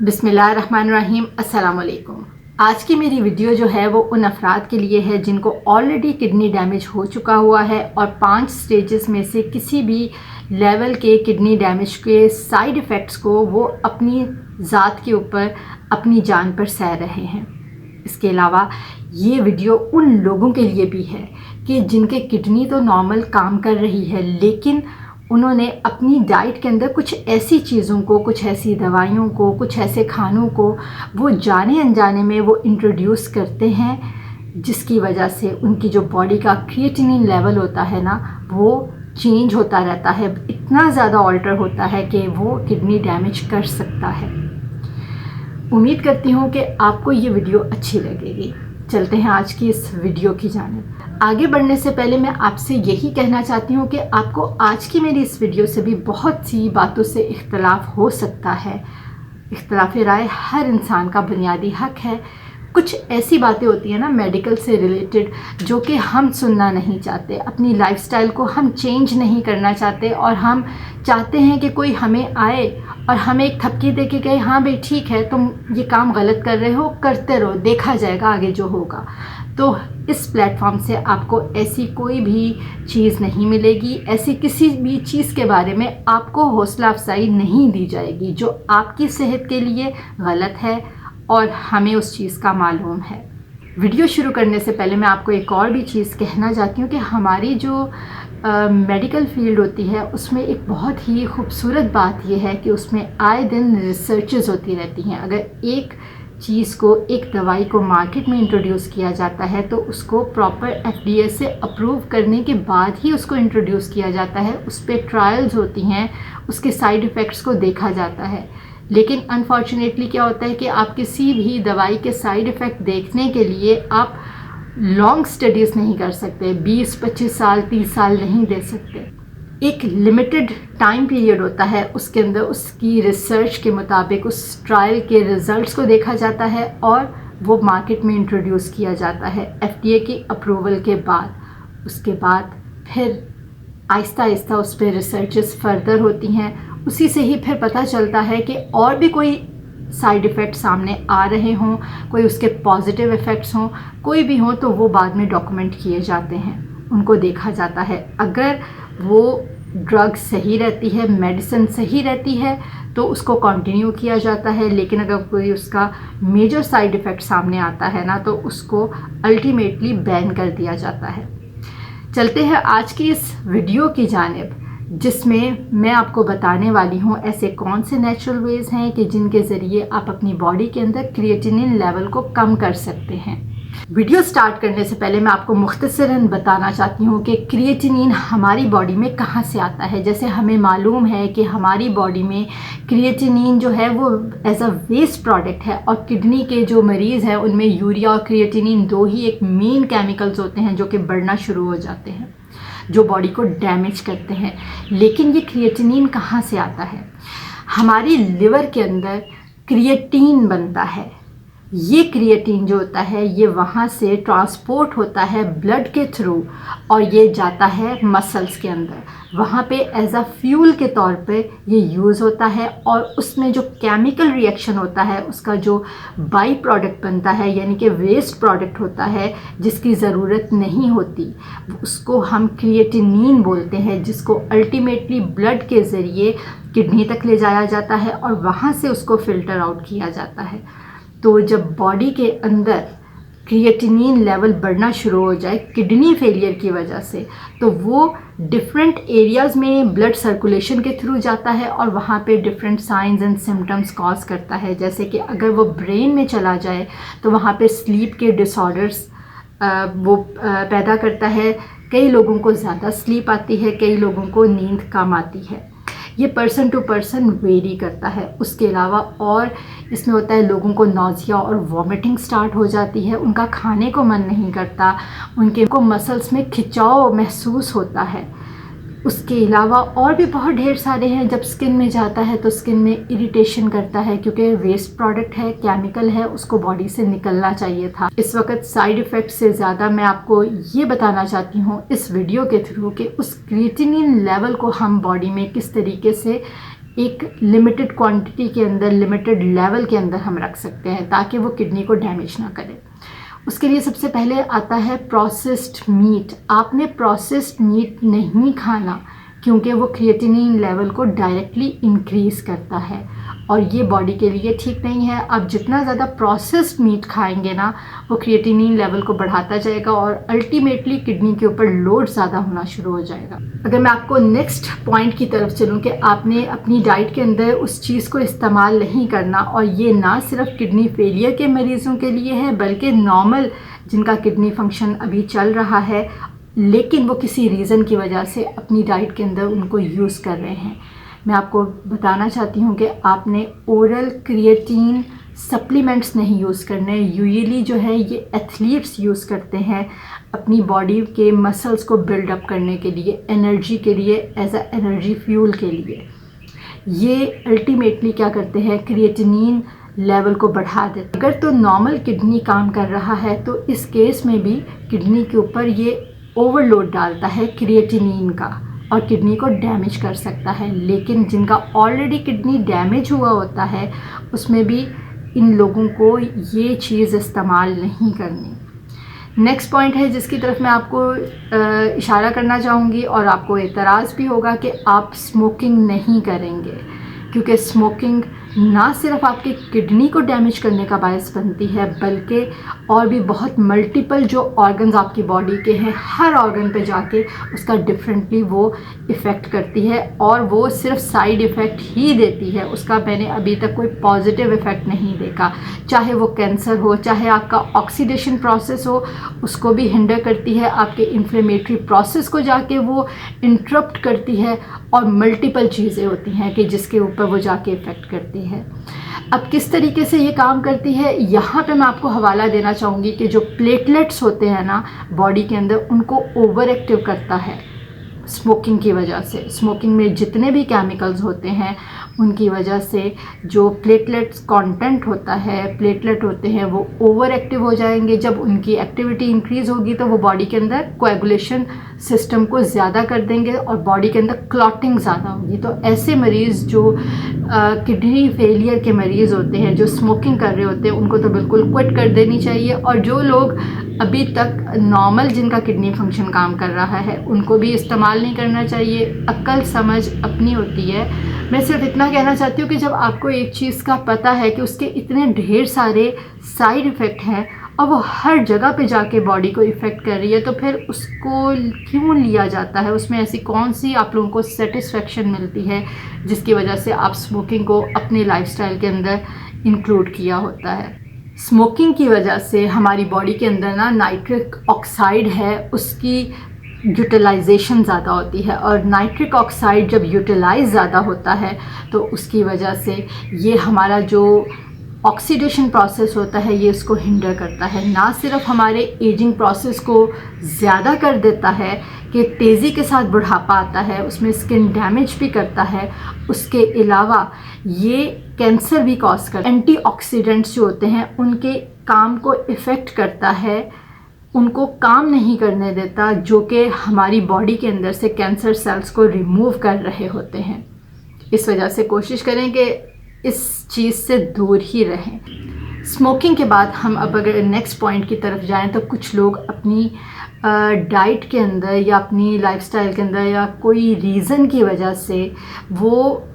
बिस्मिल्लाहिर्रहमानिर्रहीम। अस्सलाम वालेकुम। आज की मेरी वीडियो जो है वो उन अफराद के लिए है जिनको ऑलरेडी किडनी डैमेज हो चुका हुआ है और 5 स्टेजेस में से किसी भी लेवल के किडनी डैमेज के साइड इफ़ेक्ट्स को वो अपनी ज़ात के ऊपर अपनी जान पर सह रहे हैं। इसके अलावा ये वीडियो उन लोगों के लिए भी है कि जिनके किडनी तो नॉर्मल काम कर रही है, लेकिन उन्होंने अपनी डाइट के अंदर कुछ ऐसी चीज़ों को, कुछ ऐसी दवाइयों को, कुछ ऐसे खानों को वो जाने अनजाने में वो इंट्रोड्यूस करते हैं, जिसकी वजह से उनकी जो बॉडी का क्रिएटिनिन लेवल होता है ना, वो चेंज होता रहता है, इतना ज़्यादा ऑल्टर होता है कि वो किडनी डैमेज कर सकता है। उम्मीद करती हूँ कि आपको ये वीडियो अच्छी लगेगी। चलते हैं आज की इस वीडियो की जानिब। आगे बढ़ने से पहले मैं आपसे यही कहना चाहती हूँ कि आपको आज की मेरी इस वीडियो से भी बहुत सी बातों से इख्तलाफ हो सकता है। इख्तलाफ राय हर इंसान का बुनियादी हक है। कुछ ऐसी बातें होती हैं ना मेडिकल से रिलेटेड, जो कि हम सुनना नहीं चाहते, अपनी लाइफस्टाइल को हम चेंज नहीं करना चाहते और हम चाहते हैं कि कोई हमें आए और हमें एक थपकी दे के कहे हाँ भाई ठीक है, तुम ये काम गलत कर रहे हो, करते रहो, देखा जाएगा आगे जो होगा। तो इस प्लेटफॉर्म से आपको ऐसी कोई भी चीज़ नहीं मिलेगी, ऐसी किसी भी चीज़ के बारे में आपको हौसला अफजाई नहीं दी जाएगी जो आपकी सेहत के लिए गलत है और हमें उस चीज़ का मालूम है। वीडियो शुरू करने से पहले मैं आपको एक और भी चीज़ कहना चाहती हूँ कि हमारी जो मेडिकल फील्ड होती है उसमें एक बहुत ही खूबसूरत बात यह है कि उसमें आए दिन रिसर्चेस होती रहती हैं। अगर एक चीज़ को, एक दवाई को मार्केट में इंट्रोड्यूस किया जाता है तो उसको प्रॉपर FDA से अप्रूव करने के बाद ही उसको इंट्रोड्यूस किया जाता है। उस पर ट्रायल्स होती हैं, उसके साइड इफ़ेक्ट्स को देखा जाता है। लेकिन अनफॉर्चुनेटली क्या होता है कि आप किसी भी दवाई के साइड इफ़ेक्ट देखने के लिए आप लॉन्ग स्टडीज़ नहीं कर सकते, 20-25 साल 30 साल नहीं दे सकते। एक लिमिटेड टाइम पीरियड होता है, उसके अंदर उसकी रिसर्च के मुताबिक उस ट्रायल के रिज़ल्ट्स को देखा जाता है और वो मार्केट में इंट्रोड्यूस किया जाता है FDA की अप्रूवल के बाद। उसके बाद फिर आहिस्ता आहिस्ता उस पर रिसर्चेस फर्दर होती हैं। उसी से ही फिर पता चलता है कि और भी कोई साइड इफ़ेक्ट सामने आ रहे हों, कोई उसके पॉजिटिव इफ़ेक्ट्स हों, कोई भी हों, तो वो बाद में डॉक्यूमेंट किए जाते हैं, उनको देखा जाता है। अगर वो ड्रग सही रहती है, मेडिसिन सही रहती है तो उसको कंटिन्यू किया जाता है। लेकिन अगर कोई उसका मेजर साइड इफ़ेक्ट सामने आता है ना, तो उसको अल्टीमेटली बैन कर दिया जाता है। चलते हैं आज की इस वीडियो की जानिब, जिसमें मैं आपको बताने वाली हूँ ऐसे कौन से नेचुरल वेज़ हैं कि जिनके ज़रिए आप अपनी बॉडी के अंदर क्रिएटिनिन लेवल को कम कर सकते हैं। वीडियो स्टार्ट करने से पहले मैं आपको मुख्तसरन बताना चाहती हूँ कि क्रिएटिनिन हमारी बॉडी में कहाँ से आता है। जैसे हमें मालूम है कि हमारी बॉडी में क्रिएटिनिन जो है वो एज अ वेस्ट प्रोडक्ट है और किडनी के जो मरीज़ हैं उनमें यूरिया और क्रिएटिनिन दो ही एक मेन केमिकल्स होते हैं जो कि बढ़ना शुरू हो जाते हैं, जो बॉडी को डैमेज करते हैं। लेकिन ये क्रिएटिनिन कहाँ से आता है? हमारी लिवर के अंदर क्रिएटिन बनता है। ये क्रिएटिन जो होता है ये वहाँ से ट्रांसपोर्ट होता है ब्लड के थ्रू और ये जाता है मसल्स के अंदर। वहाँ पे एज अ फ्यूल के तौर पे ये यूज़ होता है और उसमें जो केमिकल रिएक्शन होता है, उसका जो बाई प्रोडक्ट बनता है, यानी कि वेस्ट प्रोडक्ट होता है जिसकी ज़रूरत नहीं होती, उसको हम क्रिएटिनिन बोलते हैं, जिसको अल्टीमेटली ब्लड के ज़रिए किडनी तक ले जाया जाता है और वहाँ से उसको फ़िल्टर आउट किया जाता है। तो जब बॉडी के अंदर क्रिएटिनिन लेवल बढ़ना शुरू हो जाए किडनी फेलियर की वजह से, तो वो डिफरेंट एरियाज़ में ब्लड सर्कुलेशन के थ्रू जाता है और वहाँ पे different science and symptoms cause करता है। जैसे कि अगर वो ब्रेन में चला जाए तो वहाँ पे स्लीप के डिसऑर्डर्स वो पैदा करता है। कई लोगों को ज़्यादा स्लीप आती है, कई लोगों को नींद कम आती है। ये पर्सन टू पर्सन वेरी करता है। उसके अलावा और इसमें होता है लोगों को नौजिया और वॉमिटिंग स्टार्ट हो जाती है, उनका खाने को मन नहीं करता, उनके को मसल्स में खिंचाव महसूस होता है। उसके अलावा और भी बहुत ढेर सारे हैं। जब स्किन में जाता है तो स्किन में इरिटेशन करता है, क्योंकि वेस्ट प्रोडक्ट है, केमिकल है, उसको बॉडी से निकलना चाहिए था। इस वक्त साइड इफ़ेक्ट से ज़्यादा मैं आपको ये बताना चाहती हूँ इस वीडियो के थ्रू कि उस क्रिएटिनिन लेवल को हम बॉडी में किस तरीके से एक लिमिटेड क्वांटिटी के अंदर, लिमिटेड लेवल के अंदर हम रख सकते हैं ताकि वो किडनी को डैमेज ना करे। उसके लिए सबसे पहले आता है प्रोसेस्ड मीट। आपने प्रोसेस्ड मीट नहीं खाना क्योंकि वो क्रिएटिनिन लेवल को डायरेक्टली इंक्रीज़ करता है और ये बॉडी के लिए ठीक नहीं है। आप जितना ज़्यादा प्रोसेस्ड मीट खाएंगे ना, वो क्रिएटिनिन लेवल को बढ़ाता जाएगा और अल्टीमेटली किडनी के ऊपर लोड ज़्यादा होना शुरू हो जाएगा। अगर मैं आपको नेक्स्ट पॉइंट की तरफ चलूँ कि आपने अपनी डाइट के अंदर उस चीज़ को इस्तेमाल नहीं करना, और ये ना सिर्फ किडनी फेलियर के मरीज़ों के लिए है बल्कि नॉर्मल जिनका किडनी फंक्शन अभी चल रहा है लेकिन वो किसी रीज़न की वजह से अपनी डाइट के अंदर उनको यूज़ कर रहे हैं। मैं आपको बताना चाहती हूँ कि आपने ओरल क्रिएटिन सप्लीमेंट्स नहीं यूज़ करने। यूजुअली जो है ये एथलीट्स यूज़ करते हैं अपनी बॉडी के मसल्स को बिल्डअप करने के लिए, एनर्जी के लिए, एज अ एनर्जी फ्यूल के लिए। ये अल्टीमेटली क्या करते हैं, क्रिएटिनिन लेवल को बढ़ा देते। अगर तो नॉर्मल किडनी काम कर रहा है तो इस केस में भी किडनी के ऊपर ये ओवरलोड डालता है क्रिएटिनिन का और किडनी को डैमेज कर सकता है। लेकिन जिनका ऑलरेडी किडनी डैमेज हुआ होता है उसमें भी इन लोगों को ये चीज़ इस्तेमाल नहीं करनी। नेक्स्ट पॉइंट है जिसकी तरफ मैं आपको इशारा करना चाहूँगी, और आपको एतराज़ भी होगा कि आप स्मोकिंग नहीं करेंगे, क्योंकि स्मोकिंग ना सिर्फ आपके किडनी को डैमेज करने का बायस बनती है बल्कि और भी बहुत मल्टीपल जो ऑर्गन्स आपकी बॉडी के हैं, हर ऑर्गन पे जाके उसका डिफरेंटली वो इफ़ेक्ट करती है और वो सिर्फ साइड इफ़ेक्ट ही देती है। उसका मैंने अभी तक कोई पॉजिटिव इफ़ेक्ट नहीं देखा। चाहे वो कैंसर हो, चाहे आपका ऑक्सीडेशन प्रोसेस हो, उसको भी हिंडर करती है, आपके इन्फ्लेमेटरी प्रोसेस को जाके वो इंटरप्ट करती है और मल्टीपल चीज़ें होती हैं कि जिसके ऊपर वो जाके इफ़ेक्ट करती है। अब किस तरीके से ये काम करती है, यहाँ पे मैं आपको हवाला देना चाहूँगी कि जो प्लेटलेट्स होते हैं ना बॉडी के अंदर, उनको ओवर एक्टिव करता है स्मोकिंग की वजह से। स्मोकिंग में जितने भी केमिकल्स होते हैं उनकी वजह से जो प्लेटलेट्स कंटेंट होता है, प्लेटलेट होते हैं, वो ओवर एक्टिव हो जाएंगे। जब उनकी एक्टिविटी इंक्रीज़ होगी तो वो बॉडी के अंदर कोएगुलेशन सिस्टम को ज़्यादा कर देंगे और बॉडी के अंदर क्लॉटिंग ज़्यादा होगी। तो ऐसे मरीज़ जो किडनी फेलियर के मरीज़ होते हैं, जो स्मोकिंग कर रहे होते हैं, उनको तो बिल्कुल क्विट कर देनी चाहिए। और जो लोग अभी तक नॉर्मल जिनका किडनी फंक्शन काम कर रहा है उनको भी इस्तेमाल नहीं करना चाहिए। अक्ल समझ अपनी होती है। मैं सिर्फ इतना कहना चाहती हूँ कि जब आपको एक चीज़ का पता है कि उसके इतने ढेर सारे साइड इफ़ेक्ट हैं और वो हर जगह पे जाके बॉडी को इफ़ेक्ट कर रही है, तो फिर उसको क्यों लिया जाता है? उसमें ऐसी कौन सी आप लोगों को सेटिस्फेक्शन मिलती है जिसकी वजह से आप स्मोकिंग को अपने लाइफस्टाइल के अंदर इंक्लूड किया होता है? स्मोकिंग की वजह से हमारी बॉडी के अंदर ना नाइट्रिक ऑक्साइड है, उसकी यूटिलाइजेशन ज़्यादा होती है और नाइट्रिक ऑक्साइड जब यूटिलाइज ज़्यादा होता है तो उसकी वजह से ये हमारा जो ऑक्सीडेशन प्रोसेस होता है ये इसको हिंडर करता है। ना सिर्फ हमारे एजिंग प्रोसेस को ज़्यादा कर देता है कि तेज़ी के साथ बुढ़ापा आता है, उसमें स्किन डैमेज भी करता है, उसके अलावा ये कैंसर भी कॉज करता है। एंटीऑक्सीडेंट्स जो होते हैं उनके काम को इफ़ेक्ट करता है, उनको काम नहीं करने देता, जो कि हमारी बॉडी के अंदर से कैंसर सेल्स को रिमूव कर रहे होते हैं। इस वजह से कोशिश करें कि इस चीज़ से दूर ही रहें। स्मोकिंग के बाद हम अब अगर नेक्स्ट पॉइंट की तरफ जाएं तो कुछ लोग अपनी डाइट के अंदर या अपनी लाइफस्टाइल के अंदर या कोई रीज़न की वजह से वो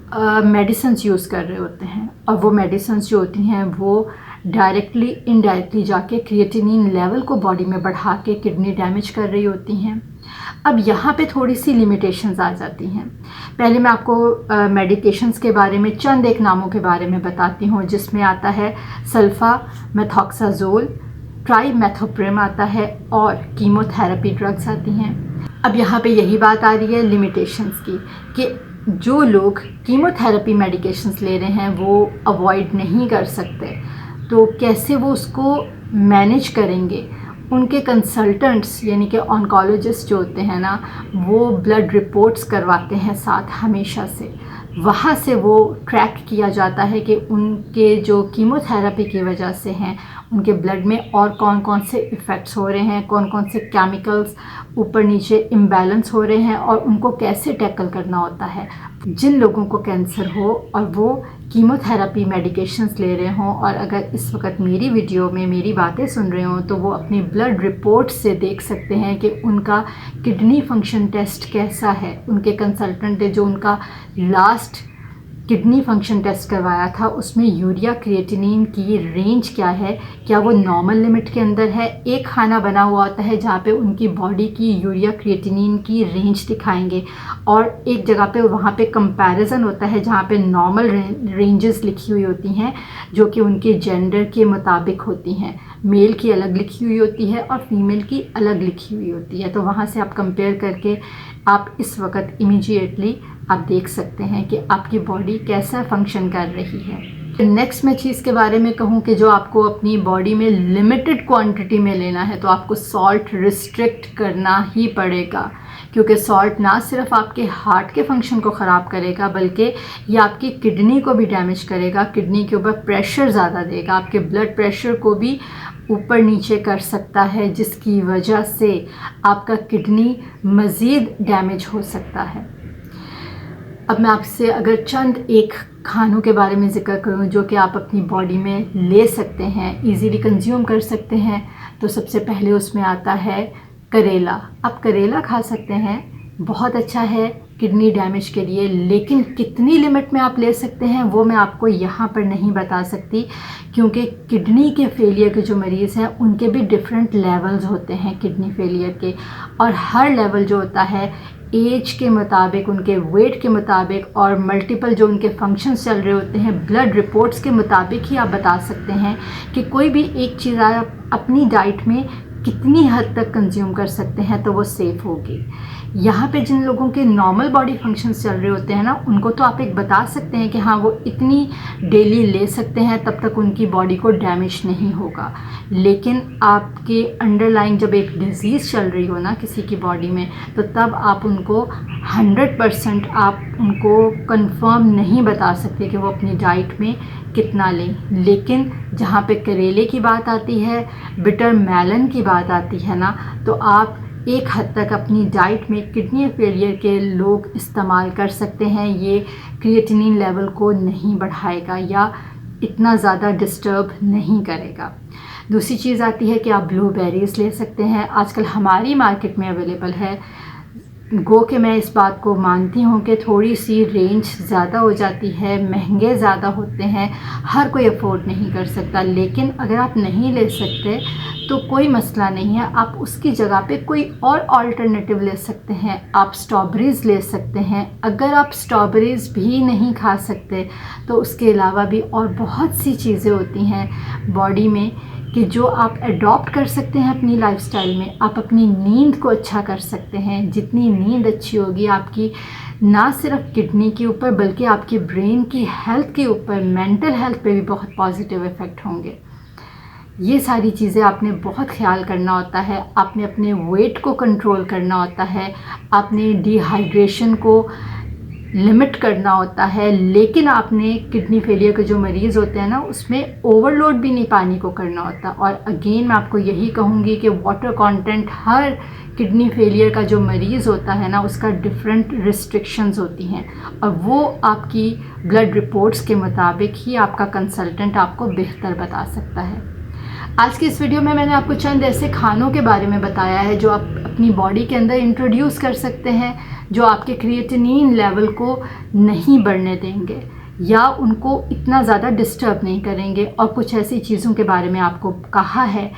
मेडिसिन्स यूज़ कर रहे होते हैं और वो मेडिसिन्स जो होती हैं वो डायरेक्टली इनडायरेक्टली जाके क्रिएटिनिन लेवल को बॉडी में बढ़ा के किडनी डैमेज कर रही होती हैं। अब यहाँ पे थोड़ी सी लिमिटेशंस आ जाती हैं। पहले मैं आपको मेडिकेशंस के बारे में चंद एक नामों के बारे में बताती हूँ, जिसमें आता है सल्फा मेथॉक्साजोल, ट्राइमेथोप्रिम आता है और कीमोथेरेपी ड्रग्स आती हैं। अब यहाँ पे यही बात आ रही है लिमिटेशंस की कि जो लोग कीमोथेरेपी मेडिकेशंस ले रहे हैं वो अवॉइड नहीं कर सकते, तो कैसे वो उसको मैनेज करेंगे? उनके कंसल्टेंट्स यानी कि ऑन्कोलॉजिस्ट जो होते हैं ना, वो ब्लड रिपोर्ट्स करवाते हैं साथ हमेशा से। वहाँ से वो ट्रैक किया जाता है कि उनके जो कीमोथेरेपी की वजह से हैं उनके ब्लड में और कौन कौन से इफ़ेक्ट्स हो रहे हैं, कौन कौन से केमिकल्स ऊपर नीचे इम्बैलेंस हो रहे हैं और उनको कैसे टैकल करना होता है। जिन लोगों को कैंसर हो और वो कीमोथेरेपी मेडिकेशंस ले रहे हों और अगर इस वक्त मेरी वीडियो में मेरी बातें सुन रहे हों तो वो अपनी ब्लड रिपोर्ट से देख सकते हैं कि उनका किडनी फंक्शन टेस्ट कैसा है। उनके कंसल्टेंट ने जो उनका लास्ट किडनी फंक्शन टेस्ट करवाया था उसमें यूरिया क्रिएटिनिन की रेंज क्या है, क्या वो नॉर्मल लिमिट के अंदर है। एक खाना बना हुआ होता है जहाँ पे उनकी बॉडी की यूरिया क्रिएटिनिन की रेंज दिखाएंगे और एक जगह पे वहाँ पे कंपैरिजन होता है जहाँ पे नॉर्मल रेंजेस लिखी हुई होती हैं जो कि उनके जेंडर के मुताबिक होती हैं। मेल की अलग लिखी हुई होती है और फीमेल की अलग लिखी हुई होती है। तो वहाँ से आप कंपेयर करके आप इस वक्त इमीडिएटली आप देख सकते हैं कि आपकी बॉडी कैसा फंक्शन कर रही है। नेक्स्ट मैं चीज़ के बारे में कहूँ कि जो आपको अपनी बॉडी में लिमिटेड क्वांटिटी में लेना है तो आपको सॉल्ट रिस्ट्रिक्ट करना ही पड़ेगा, क्योंकि सॉल्ट ना सिर्फ आपके हार्ट के फंक्शन को ख़राब करेगा बल्कि ये आपकी किडनी को भी डैमेज करेगा। किडनी के ऊपर प्रेशर ज़्यादा देगा, आपके ब्लड प्रेशर को भी ऊपर नीचे कर सकता है, जिसकी वजह से आपका किडनी मज़ीद डैमेज हो सकता है। अब मैं आपसे अगर चंद एक खानों के बारे में ज़िक्र करूं जो कि आप अपनी बॉडी में ले सकते हैं, इजीली कंज्यूम कर सकते हैं, तो सबसे पहले उसमें आता है करेला। आप करेला खा सकते हैं, बहुत अच्छा है किडनी डैमेज के लिए, लेकिन कितनी लिमिट में आप ले सकते हैं वो मैं आपको यहाँ पर नहीं बता सकती, क्योंकि किडनी के फेलियर के जो मरीज़ हैं उनके भी डिफरेंट लेवल्स होते हैं किडनी फेलियर के, और हर लेवल जो होता है एज के मुताबिक, उनके वेट के मुताबिक और मल्टीपल जो उनके फंक्शंस चल रहे होते हैं, ब्लड रिपोर्ट्स के मुताबिक ही आप बता सकते हैं कि कोई भी एक चीज़ आप अपनी डाइट में कितनी हद तक कंज्यूम कर सकते हैं तो वो सेफ़ होगी। यहाँ पे जिन लोगों के नॉर्मल बॉडी फंक्शंस चल रहे होते हैं ना, उनको तो आप एक बता सकते हैं कि हाँ वो इतनी डेली ले सकते हैं, तब तक उनकी बॉडी को डैमेज नहीं होगा। लेकिन आपके अंडरलाइन जब एक डिज़ीज़ चल रही हो ना किसी की बॉडी में, तो तब आप उनको 100% आप उनको कंफर्म नहीं बता सकते कि वो अपनी डाइट में कितना लें। लेकिन जहाँ पे करेले की बात आती है, बिटर मेलन की बात आती है ना, तो आप एक हद तक अपनी डाइट में किडनी फेलियर के लोग इस्तेमाल कर सकते हैं। ये क्रिएटिनिन लेवल को नहीं बढ़ाएगा या इतना ज़्यादा डिस्टर्ब नहीं करेगा। दूसरी चीज़ आती है कि आप ब्लूबेरीज़ ले सकते हैं, आजकल हमारी मार्केट में अवेलेबल है। गो के मैं इस बात को मानती हूँ कि थोड़ी सी रेंज ज़्यादा हो जाती है, महंगे ज़्यादा होते हैं, हर कोई अफोर्ड नहीं कर सकता। लेकिन अगर आप नहीं ले सकते तो कोई मसला नहीं है, आप उसकी जगह पे कोई और अल्टरनेटिव ले सकते हैं। आप स्ट्रॉबेरीज़ ले सकते हैं। अगर आप स्ट्रॉबेरीज़ भी नहीं खा सकते तो उसके अलावा भी और बहुत सी चीज़ें होती हैं बॉडी में कि जो आप अडॉप्ट कर सकते हैं अपनी लाइफस्टाइल में। आप अपनी नींद को अच्छा कर सकते हैं। जितनी नींद अच्छी होगी आपकी ना सिर्फ किडनी के ऊपर बल्कि आपके ब्रेन की हेल्थ के ऊपर, मेंटल हेल्थ पे भी बहुत पॉजिटिव इफ़ेक्ट होंगे। ये सारी चीज़ें आपने बहुत ख्याल करना होता है। आपने अपने वेट को कंट्रोल करना होता है, आपने डिहाइड्रेशन को लिमिट करना होता है, लेकिन आपने किडनी फेलियर के जो मरीज़ होते हैं ना उसमें ओवरलोड भी नहीं पानी को करना होता। और अगेन मैं आपको यही कहूँगी कि वाटर कंटेंट हर किडनी फेलियर का जो मरीज़ होता है ना उसका डिफरेंट रिस्ट्रिक्शंस होती हैं और वो आपकी ब्लड रिपोर्ट्स के मुताबिक ही आपका कंसल्टेंट आपको बेहतर बता सकता है। आज की इस वीडियो में मैंने आपको चंद ऐसे खानों के बारे में बताया है जो आप अपनी बॉडी के अंदर इंट्रोड्यूस कर सकते हैं, जो आपके क्रिएटिनिन लेवल को नहीं बढ़ने देंगे या उनको इतना ज़्यादा डिस्टर्ब नहीं करेंगे। और कुछ ऐसी चीज़ों के बारे में आपको कहा है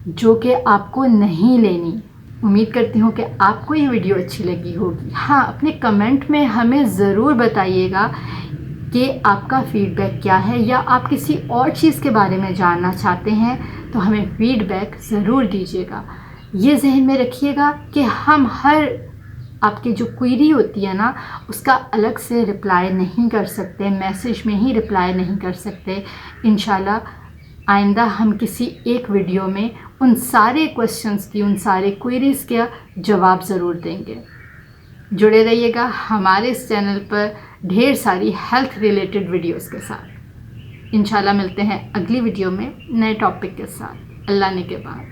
जो कि आपको नहीं लेनी। उम्मीद करती हूँ कि आपको ये वीडियो अच्छी लगी होगी। हाँ, अपने कमेंट में हमें ज़रूर बताइएगा कि आपका फ़ीडबैक क्या है, या आप किसी और चीज़ के बारे में जानना चाहते हैं तो हमें फ़ीडबैक ज़रूर दीजिएगा। ये जहन में रखिएगा कि हम हर आपकी जो क्वेरी होती है ना उसका अलग से रिप्लाई नहीं कर सकते, मैसेज में ही रिप्लाई नहीं कर सकते। इंशाल्लाह आइंदा हम किसी एक वीडियो में उन सारे क्वेश्चंस की, उन सारे क्वेरीज़ का जवाब ज़रूर देंगे। जुड़े रहिएगा हमारे इस चैनल पर ढेर सारी हेल्थ रिलेटेड वीडियोस के साथ। इंशाल्लाह मिलते हैं अगली वीडियो में नए टॉपिक के साथ। अल्लाह ने के बाद।